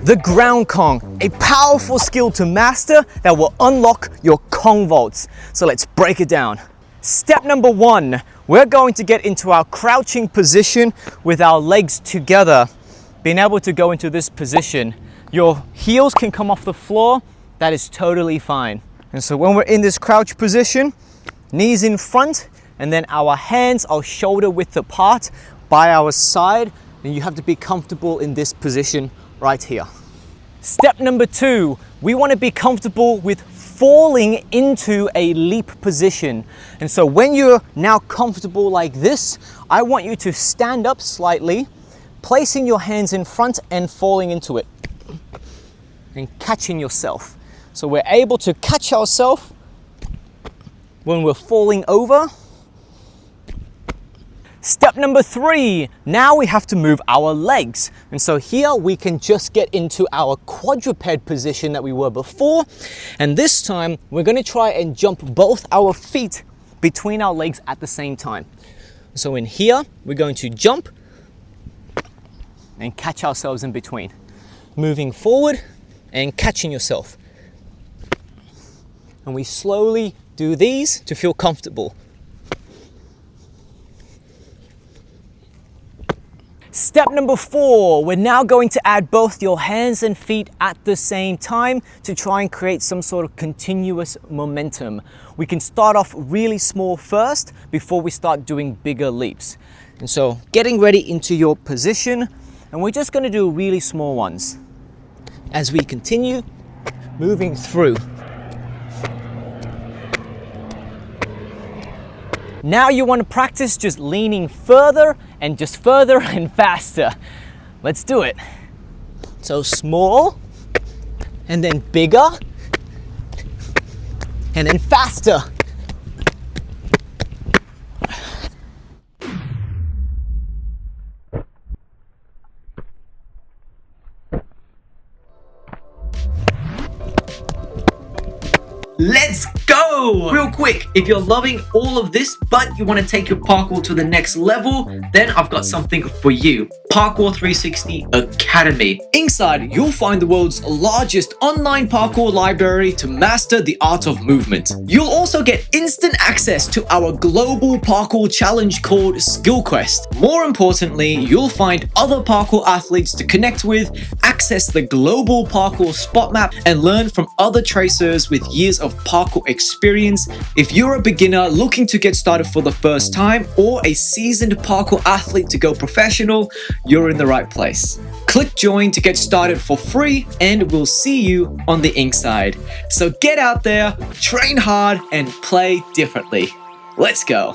the ground Kong, a powerful skill to master that will unlock your Kong vaults. So let's break it down. Step number 1, we're going to get into our crouching position with our legs together. Being able to go into this position, your heels can come off the floor, that is totally fine. And so when we're in this crouch position, knees in front, and then our hands are shoulder width apart by our side, and you have to be comfortable in this position right here. Step number 2, we want to be comfortable with falling into a leap position. And so when you're now comfortable like this, I want you to stand up slightly, placing your hands in front and falling into it and catching yourself. So we're able to catch ourselves when we're falling over. Step number 3, now we have to move our legs. And so here we can just get into our quadruped position that we were before. And this time we're going to try and jump both our feet between our legs at the same time. So in here, we're going to jump and catch ourselves in between. Moving forward and catching yourself. And we slowly do these to feel comfortable. Step number 4, we're now going to add both your hands and feet at the same time to try and create some sort of continuous momentum. We can start off really small first before we start doing bigger leaps. And so getting ready into your position, and we're just going to do really small ones as we continue moving through. Now you want to practice just leaning further and faster. Let's do it. So small, and then bigger, and then faster. Let's go! Real quick, if you're loving all of this, but you want to take your parkour to the next level, then I've got something for you. Parkour360 Academy. Inside, you'll find the world's largest online parkour library to master the art of movement. You'll also get instant access to our global parkour challenge called Skill Quest. More importantly, you'll find other parkour athletes to connect with, access the global parkour spot map, and learn from other tracers with years of parkour experience. If you're a beginner looking to get started for the first time, or a seasoned parkour athlete to go professional, you're in the right place. Click join to get started for free, and we'll see you on the inside. So get out there, train hard, and play differently. Let's go.